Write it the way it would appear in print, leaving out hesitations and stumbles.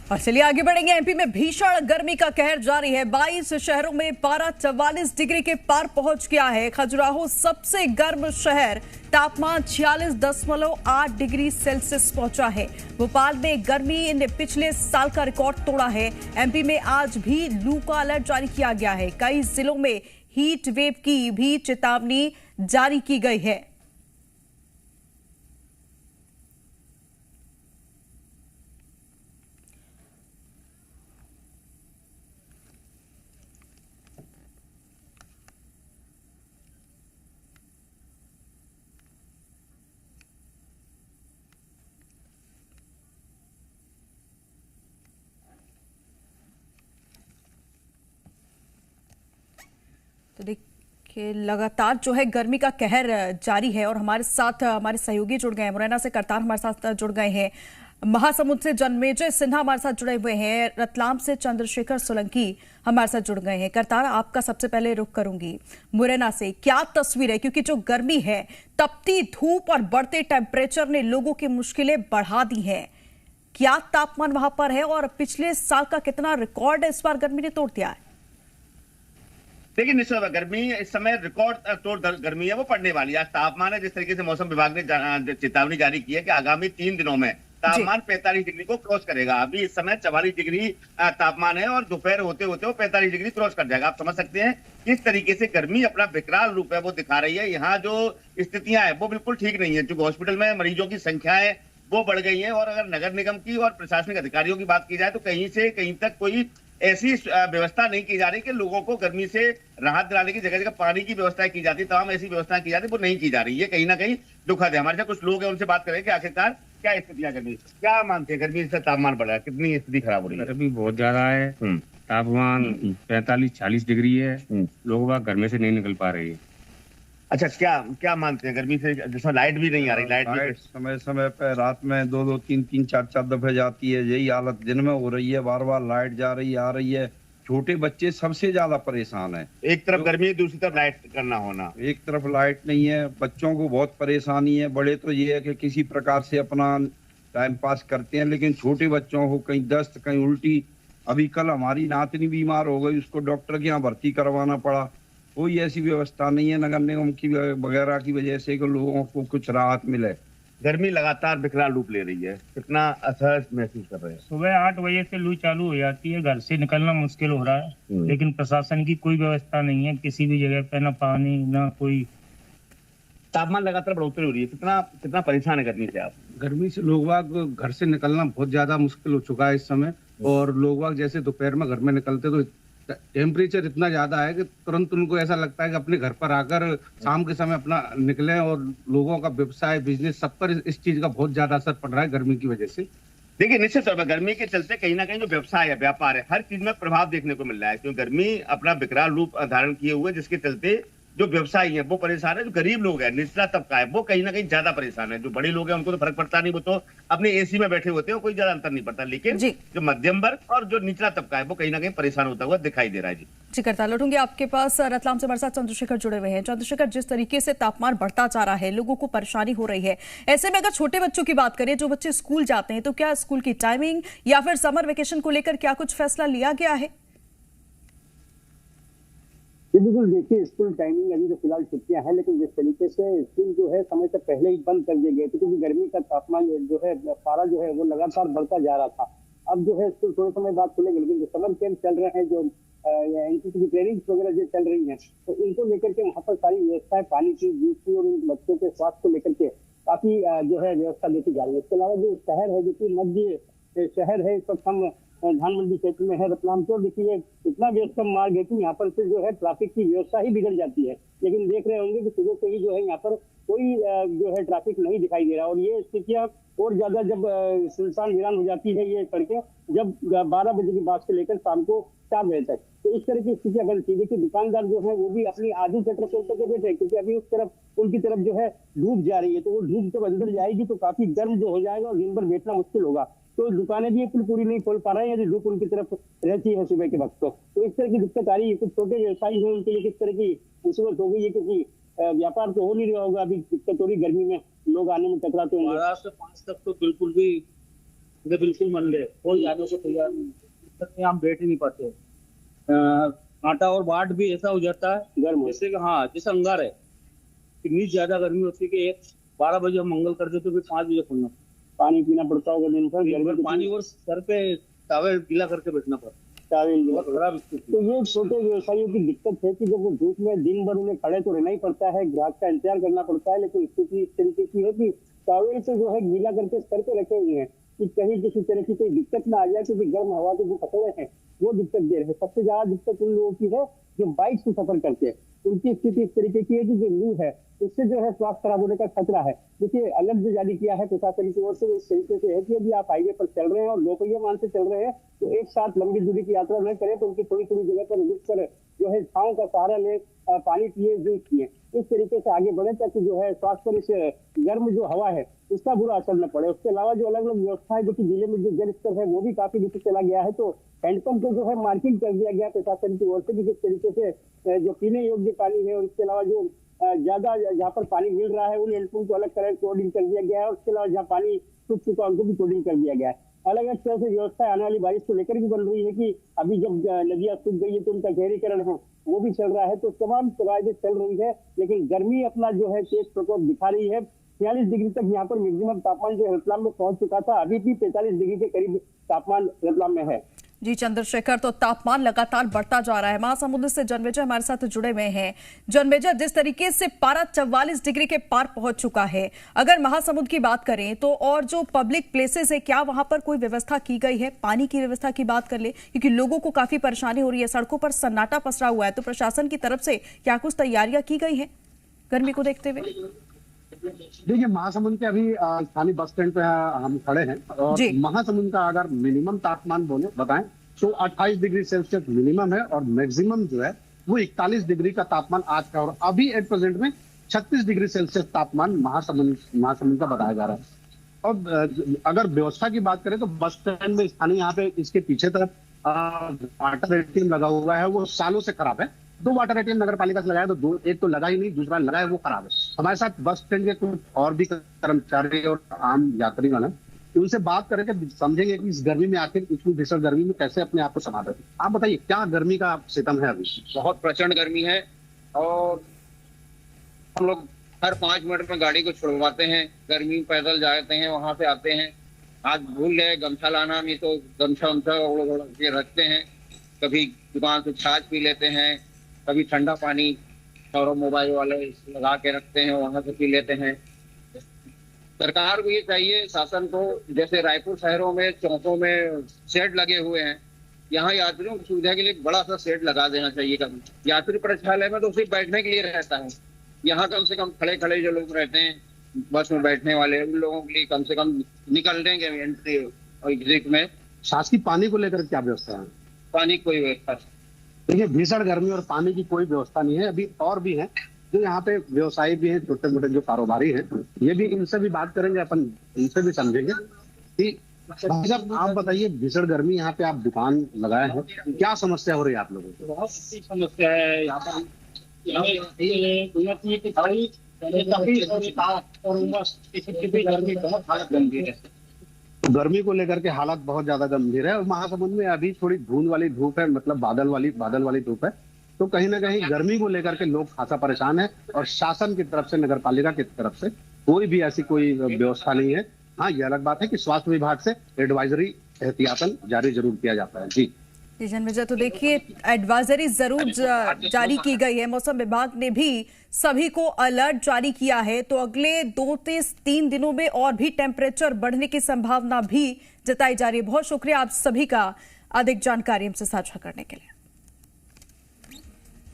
और चलिए आगे बढ़ेंगे। एमपी में भीषण गर्मी का कहर जारी है। 22 शहरों में पारा 44 डिग्री के पार पहुंच गया है। खजुराहो सबसे गर्म शहर, तापमान 46.8 डिग्री सेल्सियस पहुंचा है। भोपाल में गर्मी ने पिछले साल का रिकॉर्ड तोड़ा है। एमपी में आज भी लू का अलर्ट जारी किया गया है। कई जिलों में हीट वेव की भी चेतावनी जारी की गई है। तो देखिए लगातार जो है गर्मी का कहर जारी है और हमारे साथ हमारे सहयोगी जुड़ गए हैं। मुरैना से करतार हमारे साथ जुड़ गए हैं। महासमुंद से जन्मेजय सिन्हा हमारे साथ जुड़े हुए हैं। रतलाम से चंद्रशेखर सोलंकी हमारे साथ जुड़ गए हैं। करतार, आपका सबसे पहले रुख करूंगी। मुरैना से क्या तस्वीर है, क्योंकि जो गर्मी है, तपती धूप और बढ़ते टेम्परेचर ने लोगों की मुश्किलें बढ़ा दी हैं। क्या तापमान वहां पर है और पिछले साल का कितना रिकॉर्ड इस बार गर्मी ने तोड़ दिया है? देखिए, निश्चित गर्मी इस समय रिकॉर्ड तोड़ गर्मी है वो पड़ने वाली है। आज तापमान है, जिस तरीके से मौसम विभाग ने चेतावनी जारी की है कि आगामी 3 दिनों में तापमान 45 डिग्री को क्रॉस करेगा। अभी इस समय 44 डिग्री तापमान है और दोपहर होते होते वो 45 डिग्री क्रॉस कर जाएगा। आप समझ सकते हैं किस तरीके से गर्मी अपना विकराल रूप है वो दिखा रही है। यहाँ जो स्थितियां है वो बिल्कुल ठीक नहीं है। जो हॉस्पिटल में मरीजों की संख्या है वो बढ़ गई है और अगर नगर निगम की और प्रशासनिक अधिकारियों की बात की जाए तो कहीं से कहीं तक कोई ऐसी व्यवस्था नहीं की जा रही कि लोगों को गर्मी से राहत दिलाने की जगह जगह पानी की व्यवस्था की जाती, तमाम ऐसी व्यवस्थाएं की जाती, वो नहीं की जा रही है। कहीं ना कहीं दुखद है। हमारे साथ कुछ लोग हैं, उनसे बात करें कि आखिरकार क्या स्थितियां गर्मी, क्या मानते हैं गर्मी से तापमान बढ़ा, कितनी स्थिति खराब हो रही है? गर्मी बहुत ज्यादा है। तापमान 45-40 डिग्री है। लोग वहाँ घर में से नहीं निकल पा रहे हैं। अच्छा, क्या क्या मानते हैं गर्मी से? जिसमें लाइट भी नहीं आ रही, लाइट समय समय पे रात में 2-2, 3-3, 4-4 दफे जाती है। यही हालत दिन में हो रही है, बार बार लाइट जा रही आ रही है। छोटे बच्चे सबसे ज्यादा परेशान है। एक तरफ गर्मी है, दूसरी तरफ लाइट करना होना। एक तरफ लाइट नहीं है, बच्चों को बहुत परेशानी है। बड़े तो ये है कि किसी प्रकार से अपना टाइम पास करते हैं, लेकिन छोटे बच्चों को कहीं दस्त, कहीं उल्टी। अभी कल हमारी नातनी बीमार हो गई, उसको डॉक्टर के यहाँ भर्ती करवाना पड़ा। कोई ऐसी व्यवस्था नहीं है नगर निगम की वगैरह की वजह से कि लोगों को कुछ राहत मिले। गर्मी लगातार विकराल रूप ले रही है, कितना असहज महसूस कर रहे हैं? सुबह 8 बजे से लू चालू हो जाती है, घर से निकलना मुश्किल हो रहा है। लेकिन प्रशासन की कोई व्यवस्था नहीं है किसी भी जगह पे, ना पानी ना कोई। तापमान लगातार बढ़ोतरी हो रही है, कितना कितना परेशान है गर्मी से आप? गर्मी से लोग घर से निकलना बहुत ज्यादा मुश्किल हो चुका है इस समय। और लोग जैसे दोपहर में घर में निकलते तो टेम्परेचर इतना ज्यादा है कि तुरंत उनको ऐसा लगता है कि अपने घर पर आकर शाम के समय अपना निकलें। और लोगों का व्यवसाय, बिजनेस, सब पर इस चीज का बहुत ज्यादा असर पड़ रहा है गर्मी की वजह से। देखिए, निश्चित तौर पर गर्मी के चलते कहीं ना कहीं जो व्यवसाय है, व्यापार है, हर चीज में प्रभाव देखने को मिल रहा है। क्योंकि गर्मी अपना विकराल रूप धारण किए हुए, जिसके चलते जो व्यवसायी है वो परेशान है। जो गरीब लोग हैं, निचला तबका है, वो कहीं ना कहीं ज्यादा परेशान है। जो बड़े लोग हैं उनको तो फर्क पड़ता नहीं, वो तो अपने एसी में बैठे होते हैं, कोई ज्यादा अंतर नहीं पड़ता। लेकिन जो मध्यम वर्ग और जो निचला तबका है वो कहीं ना कहीं परेशान होता हुआ दिखाई दे रहा है। जी करता लौटूंगी आपके पास। रतलाम से हमारे साथ चंद्रशेखर जुड़े हुए हैं। चंद्रशेखर, जिस तरीके से तापमान बढ़ता जा रहा है, लोगों को परेशानी हो रही है, ऐसे में अगर छोटे बच्चों की बात करें, जो बच्चे स्कूल जाते हैं, तो क्या स्कूल की टाइमिंग या फिर समर वेकेशन को लेकर क्या कुछ फैसला लिया गया है? बिल्कुल, देखिए स्कूल टाइमिंग अभी तो फिलहाल छुट्टियां हैं, लेकिन जिस तरीके से स्कूल जो है समय से पहले ही बंद कर दिए गए थे, क्योंकि गर्मी का तापमान जो है, पारा जो है वो लगातार बढ़ता जा रहा था। अब जो है स्कूल थोड़े समय बाद खुलेंगे, लेकिन जो समर कैंप चल रहे हैं, जो एनसीसी की ट्रेनिंग वगैरह जो चल रही है, तो इनको लेकर के वहाँ पर सारी व्यवस्थाएं, पानी की, दूध की और उन बच्चों के स्वास्थ्य को लेकर के काफी जो है व्यवस्था देखी जा रही है। इसके अलावा जो शहर है, जो कि मध्य शहर है, इस वक्त हम धानमंडी क्षेत्र में है रतलाम के, और देखिए इतना व्यस्त मार्ग है कि यहाँ पर से जो है ट्रैफिक की व्यवस्था ही बिगड़ जाती है। लेकिन देख रहे होंगे कि सुबह से ही जो है यहाँ पर कोई जो है ट्रैफिक नहीं दिखाई दे रहा। और ये स्थितियां और ज्यादा जब सुनसान वीरान हो जाती है ये सड़कें, जब 12 बजे के बाद से लेकर शाम को 4 बजे तक, तो इस तरह की स्थिति बनती है कि दुकानदार जो है वो भी अपनी आधी शटर खोल करके बैठे, क्योंकि अभी उस तरफ उनकी तरफ जो है धूप जा रही है। तो वो धूप जब अंदर जाएगी तो काफी गर्म जो हो जाएगा और दिन भर बैठना मुश्किल होगा। तो दुकानें भी पूरी नहीं खोल पा रहे हैं यदि धूप उनकी तरफ रहती है सुबह के वक्त। तो इस तरह की दिक्कत आ रही है। कुछ छोटे व्यवसायी हैं, उनके लिए किस तरह की मुसीबत हो गई है, क्योंकि व्यापार तो हो नहीं रहा होगा, अभी दिक्कत हो रही गर्मी में, लोग आने में कतराते होंगे। 12 से 5 तक तो बिल्कुल भी ये बिल्कुल मंद है, कोई जाने को तैयार नहीं, हम बैठ ही नहीं पाते। कांटा और बाट भी ऐसा हो जाता है गर्म, जैसे कि हाँ जैसे अंगार है, इतनी ज्यादा गर्मी होती है कि 12 बजे हम मंगल करते तो फिर 5 बजे खुलना, पानी पीना पड़ता होगा दिन भर, गर्मी पानी और सर पे टावल गीला करके बैठना पड़ता। खराब। तो ये छोटे व्यवसायियों की दिक्कत है कि जब वो धूप में दिन भर उन्हें खड़े तो रहना ही पड़ता है, ग्राहक का इंतजार करना पड़ता है, लेकिन स्थिति इस तरीके की है कि टावल से जो है गीला करके सर पे रखे हुए हैं कि कहीं किसी तरह की कोई दिक्कत ना आ जाए, क्योंकि गर्म हवा के जो कपड़े हैं वो दिक्कत दे रहे हैं। सबसे ज्यादा दिक्कत उन लोगों की है जो बाइक से सफर करते हैं, उनकी स्थिति इस तरीके की है कि जो लू है उससे जो है स्वास्थ्य खराब होने का खतरा है। देखिए अलर्ट जो जारी किया है प्रशासन की ओर से इस तरीके से है कि यदि आप हाईवे पर चल रहे हैं और दोपहिया वाहन से चल रहे हैं तो एक साथ लंबी दूरी की यात्रा न करें, तो उनकी थोड़ी थोड़ी जगह पर रुक कर जो है छांव का सहारा ले, पानी पिए, जूस पिए, इस तरीके से आगे बढ़े ताकि जो है स्वास्थ्य पर इस गर्म जो हवा है उसका बुरा असर न पड़े। उसके अलावा जो अलग अलग व्यवस्था है, जो कि जिले में जो जल स्तर है वो भी काफी नीचे चला गया है, तो हैंडपंप को जो है मार्किंग कर दिया गया प्रशासन की ओर से कि किस तरीके से जो पीने योग्य पानी है और इसके अलावा जो ज्यादा जहाँ पर पानी मिल रहा है उन हैंडपंप को अलग तरह कोडिंग कर दिया गया है, और उसके अलावा जहाँ पानी सूख चुका है उनको भी कोडिंग कर दिया गया है। अलग अलग तरह से व्यवस्था आने वाली बारिश को लेकर भी बन रही है कि अभी जब नदियां सूख गई है तो उनका गहरीकरण है वो भी चल रहा है, तो तमाम कवायदें चल रही है, लेकिन गर्मी अपना जो है तेज प्रकोप दिखा रही है। 46 डिग्री तक यहाँ पर मैक्सिमम तापमान जो रतलाम में पहुंच चुका था, अभी भी 45 डिग्री के करीब तापमान रतलाम में है। जी चंद्रशेखर, तो तापमान लगातार बढ़ता जा रहा है। महासमुंद से जन्मेजय हमारे साथ जुड़े हुए हैं। जन्मेजय, जिस तरीके से पारा 44 डिग्री के पार पहुंच चुका है, अगर महासमुंद की बात करें तो और जो पब्लिक प्लेसेस है क्या वहां पर कोई व्यवस्था की गई है? पानी की व्यवस्था की बात कर ले, क्योंकि लोगों को काफी परेशानी हो रही है, सड़कों पर सन्नाटा पसरा हुआ है, तो प्रशासन की तरफ से क्या कुछ तैयारियां की गई है गर्मी को देखते हुए? देखिए महासमुंद के अभी स्थानीय बस स्टैंड पे हम खड़े हैं और महासमुंद का अगर मिनिमम तापमान बताएं तो 28 डिग्री सेल्सियस मिनिमम है और मैक्सिमम जो है वो 41 डिग्री का तापमान आज का, और अभी एट प्रेजेंट में 36 डिग्री सेल्सियस तापमान महासमुंद का बताया जा रहा है। और अगर व्यवस्था की बात करें तो बस स्टैंड में स्थानीय यहाँ पे इसके पीछे तरफ वाटर एटीएम लगा हुआ है, वो सालों से खराब है। 2 वाटर एटीएम नगर पालिका से लगाया तो एक तो लगा ही नहीं, दूसरा लगा है वो खराब है। हमारे साथ बस स्टैंड के कुछ और भी कर्मचारी और आम यात्रीगण हैं, उनसे बात करके समझेंगे कि इस गर्मी में आखिर इतनी भीषण गर्मी में कैसे अपने आप को संभाल रहे। आप बताइए क्या गर्मी का सितम है? अभी बहुत प्रचंड गर्मी है और हम लोग हर 5 मिनट में गाड़ी को छुड़वाते हैं, गर्मी पैदल जाते हैं, वहां से आते हैं। आज भूल गए गमछा लाना, नहीं तो गमछा ओढ़ के रखते हैं। कभी दुकान से छाछ पी लेते हैं, कभी ठंडा पानी और मोबाइल वाले लगा के रखते हैं, वहां से पी लेते हैं। सरकार को ये चाहिए, शासन को, जैसे रायपुर शहरों में चौकों में शेड लगे हुए हैं, यहाँ यात्रियों की सुविधा के लिए बड़ा सा शेड लगा देना चाहिए। कभी यात्री प्रतीक्षालय में तो सिर्फ बैठने के लिए रहता है, यहाँ कम से कम खड़े खड़े जो लोग रहते हैं बस में बैठने वाले, उन लोगों के लिए कम से कम निकलने के एंट्री और एग्जिट में। शासकीय पानी को लेकर क्या व्यवस्था है? पानी कोई व्यवस्था, देखिए भीषण गर्मी और पानी की कोई व्यवस्था नहीं है। अभी और भी है जो यहाँ पे व्यवसायी भी हैं, छोटे मोटे जो कारोबारी हैं, ये भी, इनसे भी बात करेंगे अपन, इनसे भी समझेंगे कि भाई साहब आप बताइए, भीषण गर्मी यहाँ पे आप दुकान लगाए हैं, क्या समस्या हो रही है आप लोगों को? बहुत सी समस्या है यहाँ पर। गर्मी बहुत हालत गंभीर है, गर्मी को लेकर के हालात बहुत ज्यादा गंभीर है। और महासमुंद में अभी थोड़ी धुंध वाली धूप है, मतलब बादल वाली धूप है, तो कहीं ना कहीं गर्मी को लेकर के लोग खासा परेशान है और शासन की तरफ से, नगर पालिका की तरफ से कोई भी ऐसी कोई व्यवस्था नहीं है। हाँ, ये अलग बात है कि स्वास्थ्य विभाग से एडवाइजरी एहतियातन जारी जरूर किया जाता है। जी जन्मेजय, तो देखिए एडवाइजरी जरूर जारी की गई है, मौसम विभाग ने भी सभी को अलर्ट जारी किया है, तो अगले 2 से 3 दिनों में और भी टेम्परेचर बढ़ने की संभावना भी जताई जा रही है। बहुत शुक्रिया आप सभी का अधिक जानकारी हमसे साझा करने के लिए।